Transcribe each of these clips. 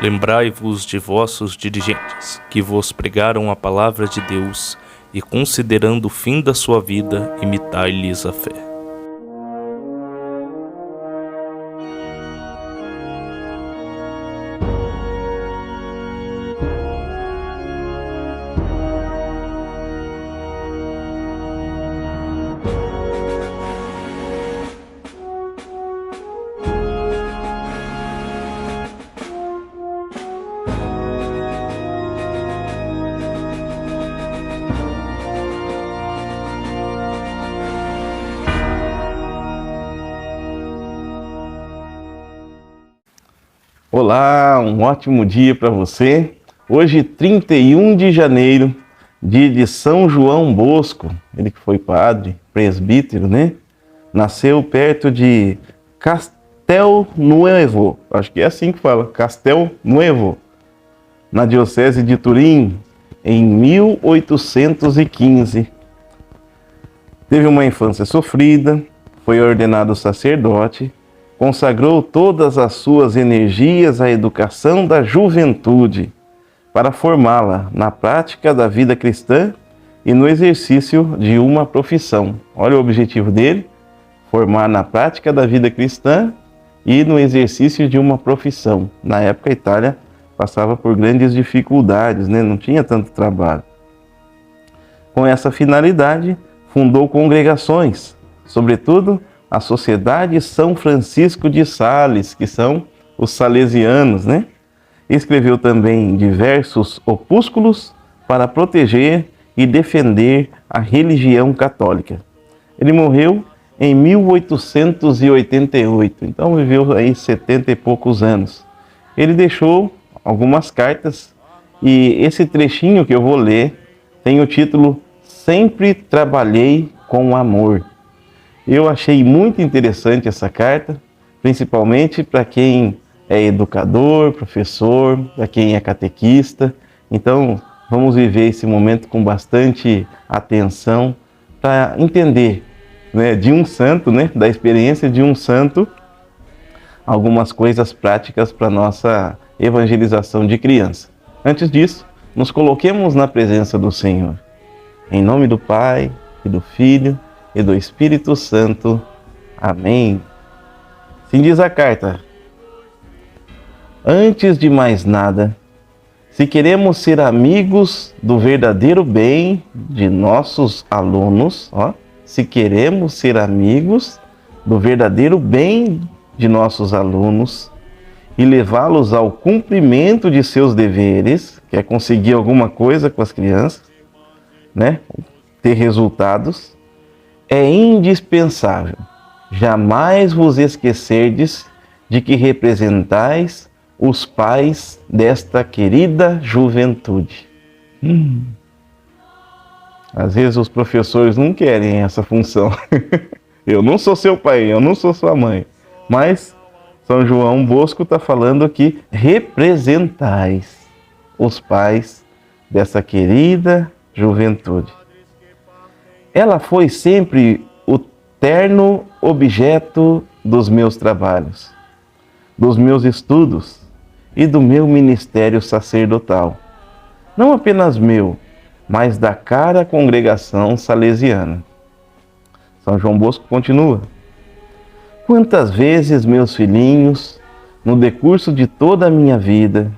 Lembrai-vos de vossos dirigentes, que vos pregaram a palavra de Deus, e considerando o fim da sua vida, imitai-lhes a fé. Olá, um ótimo dia para você. Hoje, 31 de janeiro, dia de São João Bosco, ele que foi padre, presbítero, né? Nasceu perto de Castelnuovo, acho que é assim que fala, Castelnuovo, na diocese de Turim, em 1815. Teve uma infância sofrida, foi ordenado sacerdote, consagrou todas as suas energias à educação da juventude, para formá-la na prática da vida cristã e no exercício de uma profissão. Olha o objetivo dele: formar na prática da vida cristã e no exercício de uma profissão. Na época, a Itália passava por grandes dificuldades, né? Não tinha tanto trabalho. Com essa finalidade, fundou congregações, sobretudo a Sociedade São Francisco de Sales, que são os salesianos, né? Escreveu também diversos opúsculos para proteger e defender a religião católica. Ele morreu em 1888, então viveu aí 70 e poucos anos. Ele deixou algumas cartas e esse trechinho que eu vou ler tem o título Sempre Trabalhei com Amor. Eu achei muito interessante essa carta, principalmente para quem é educador, professor, para quem é catequista. Então, vamos viver esse momento com bastante atenção para entender, né, de um santo, né, da experiência de um santo, algumas coisas práticas para a nossa evangelização de criança. Antes disso, nos coloquemos na presença do Senhor. Em nome do Pai, e do Filho, e do Espírito Santo. Amém. Assim diz a carta: antes de mais nada, se queremos ser amigos do verdadeiro bem de nossos alunos, se queremos ser amigos do verdadeiro bem de nossos alunos e levá-los ao cumprimento de seus deveres, que é conseguir alguma coisa com as crianças, né? Ter resultados, é indispensável jamais vos esquecerdes de que representais os pais desta querida juventude. Às vezes os professores não querem essa função. Eu não sou seu pai, eu não sou sua mãe. Mas São João Bosco está falando que representais os pais dessa querida juventude. Ela foi sempre o terno objeto dos meus trabalhos, dos meus estudos e do meu ministério sacerdotal. Não apenas meu, mas da cara congregação salesiana. São João Bosco continua: quantas vezes, meus filhinhos, no decurso de toda a minha vida,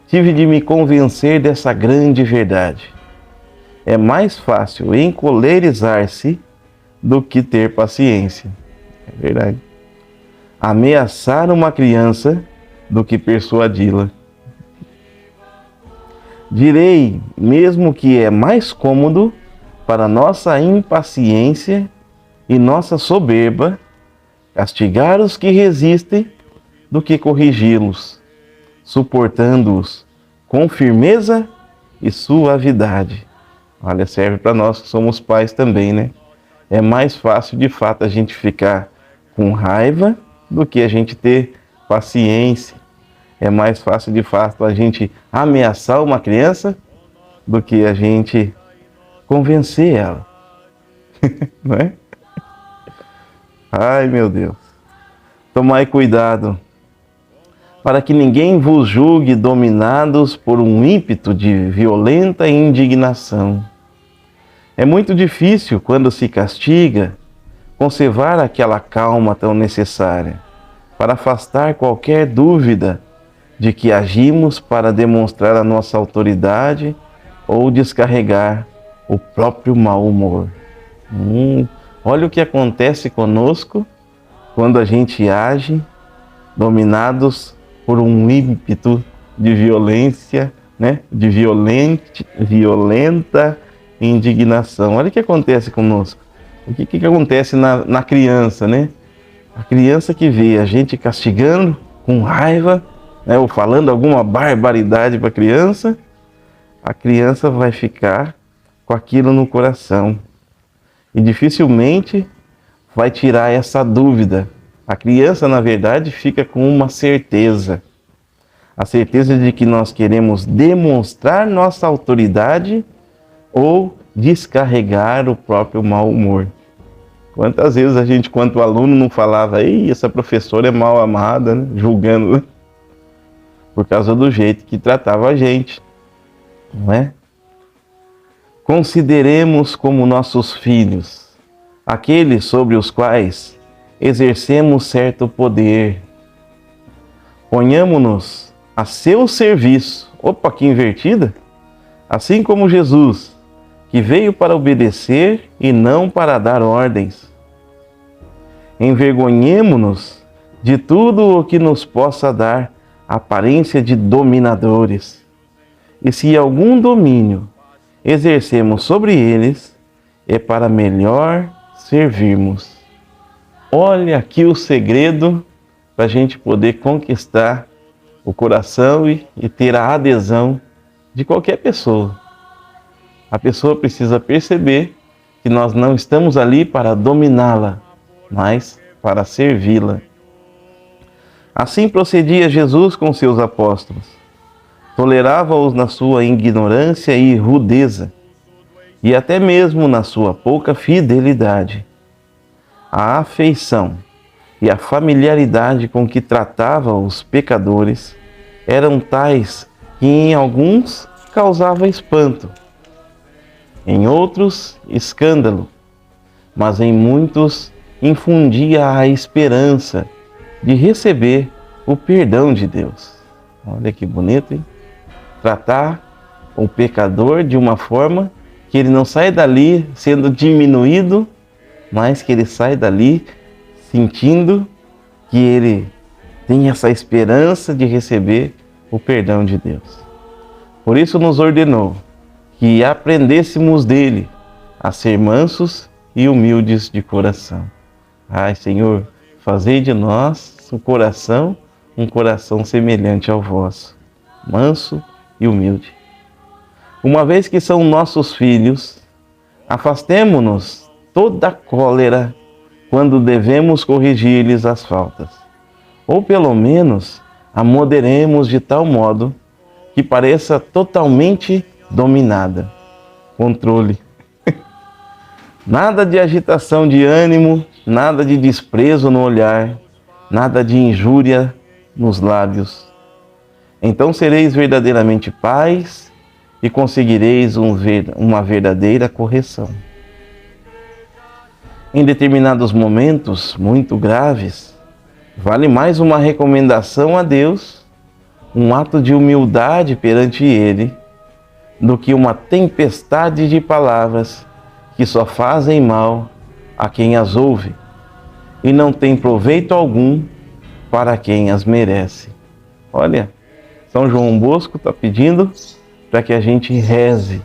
tive de me convencer dessa grande verdade. É mais fácil encolerizar-se do que ter paciência. É verdade. Ameaçar uma criança do que persuadi-la. Direi mesmo que é mais cômodo para nossa impaciência e nossa soberba castigar os que resistem do que corrigi-los, suportando-os com firmeza e suavidade. Olha, serve para nós que somos pais também, né? É mais fácil, de fato, a gente ficar com raiva do que a gente ter paciência. É mais fácil, de fato, a gente ameaçar uma criança do que a gente convencer ela. Não é? Ai, meu Deus. Tomai cuidado. para que ninguém vos julgue dominados por um ímpeto de violenta indignação. É muito difícil, quando se castiga, conservar aquela calma tão necessária para afastar qualquer dúvida de que agimos para demonstrar a nossa autoridade ou descarregar o próprio mau humor. Olha o que acontece conosco quando a gente age dominados por um ímpeto de violência, né? De violenta indignação. Olha o que acontece conosco. O que acontece na criança, né? A criança que vê a gente castigando com raiva, né? Ou falando alguma barbaridade para a criança vai ficar com aquilo no coração. E dificilmente vai tirar essa dúvida. A criança, na verdade, fica com uma certeza. A certeza de que nós queremos demonstrar nossa autoridade ou descarregar o próprio mau humor. Quantas vezes a gente, quanto aluno, não falava, ei, essa professora é mal amada, né? Julgando, né? Por causa do jeito que tratava a gente, não é? Consideremos como nossos filhos aqueles sobre os quais exercemos certo poder. Ponhamo-nos a seu serviço. Opa, que invertida! Assim como Jesus, que veio para obedecer e não para dar ordens. Envergonhemo-nos de tudo o que nos possa dar aparência de dominadores. E se algum domínio exercemos sobre eles, é para melhor servirmos. Olha aqui o segredo para a gente poder conquistar o coração e ter a adesão de qualquer pessoa. A pessoa precisa perceber que nós não estamos ali para dominá-la, mas para servi-la. Assim procedia Jesus com seus apóstolos. Tolerava-os na sua ignorância e rudeza, e até mesmo na sua pouca fidelidade. A afeição e a familiaridade com que tratava os pecadores eram tais que em alguns causava espanto, em outros escândalo, mas em muitos infundia a esperança de receber o perdão de Deus. Olha que bonito, hein? Tratar o pecador de uma forma que ele não sai dali sendo diminuído, mas que ele sai dali sentindo que ele tem essa esperança de receber o perdão de Deus. Por isso nos ordenou que aprendêssemos dele a ser mansos e humildes de coração. Ai, Senhor, fazei de nós um coração semelhante ao vosso, manso e humilde. Uma vez que são nossos filhos, afastemo-nos toda cólera quando devemos corrigir-lhes as faltas. Ou pelo menos a moderemos de tal modo que pareça totalmente dominada. Controle. Nada de agitação de ânimo, nada de desprezo no olhar, nada de injúria nos lábios. Então sereis verdadeiramente pais e conseguireis uma verdadeira correção. Em determinados momentos muito graves, vale mais uma recomendação a Deus, um ato de humildade perante Ele, do que uma tempestade de palavras que só fazem mal a quem as ouve e não tem proveito algum para quem as merece. Olha, São João Bosco está pedindo para que a gente reze.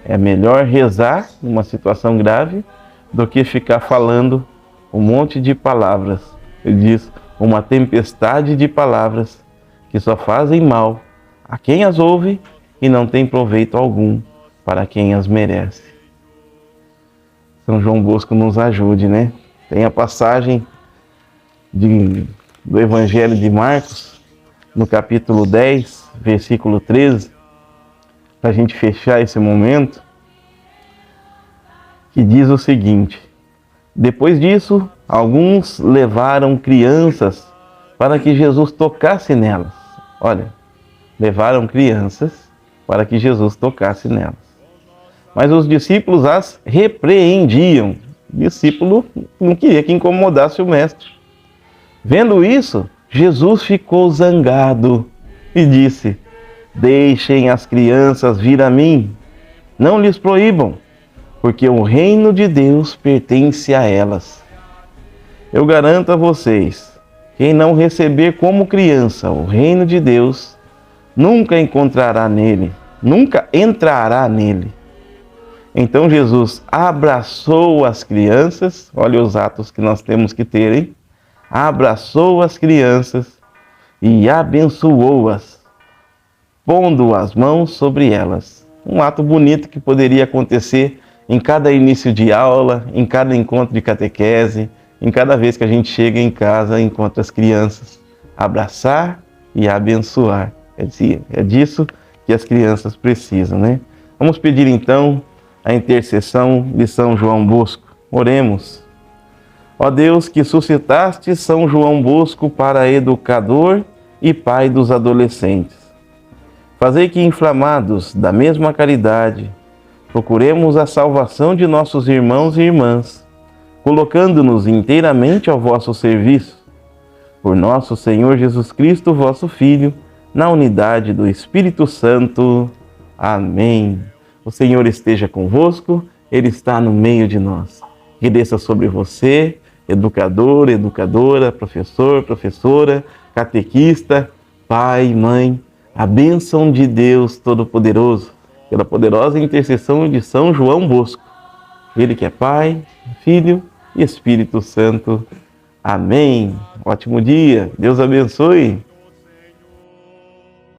É melhor rezar numa situação grave do que ficar falando um monte de palavras. Ele diz, uma tempestade de palavras que só fazem mal a quem as ouve e não tem proveito algum para quem as merece. São João Bosco nos ajude, né? Tem a passagem do Evangelho de Marcos, no capítulo 10, versículo 13, para a gente fechar esse momento, que diz o seguinte: depois disso, alguns levaram crianças para que Jesus tocasse nelas. Olha, levaram crianças para que Jesus tocasse nelas. Mas os discípulos as repreendiam. O discípulo não queria que incomodasse o mestre. Vendo isso, Jesus ficou zangado e disse: deixem as crianças vir a mim, não lhes proíbam, porque o reino de Deus pertence a elas. Eu garanto a vocês, quem não receber como criança o reino de Deus, nunca entrará nele. Então Jesus abraçou as crianças, olha os atos que nós temos que ter, hein? Abraçou as crianças e abençoou-as, pondo as mãos sobre elas. Um ato bonito que poderia acontecer em cada início de aula, em cada encontro de catequese, em cada vez que a gente chega em casa e encontra as crianças. Abraçar e abençoar. É disso que as crianças precisam, né? Vamos pedir então a intercessão de São João Bosco. Oremos. Ó Deus, que suscitaste São João Bosco para educador e pai dos adolescentes, fazei que, inflamados da mesma caridade, procuremos a salvação de nossos irmãos e irmãs, colocando-nos inteiramente ao vosso serviço. Por nosso Senhor Jesus Cristo, vosso Filho, na unidade do Espírito Santo. Amém. O Senhor esteja convosco, Ele está no meio de nós. Que desça sobre você, educador, educadora, professor, professora, catequista, pai, mãe, a bênção de Deus Todo-Poderoso, pela poderosa intercessão de São João Bosco. Ele que é Pai, Filho e Espírito Santo. Amém. Ótimo dia. Deus abençoe.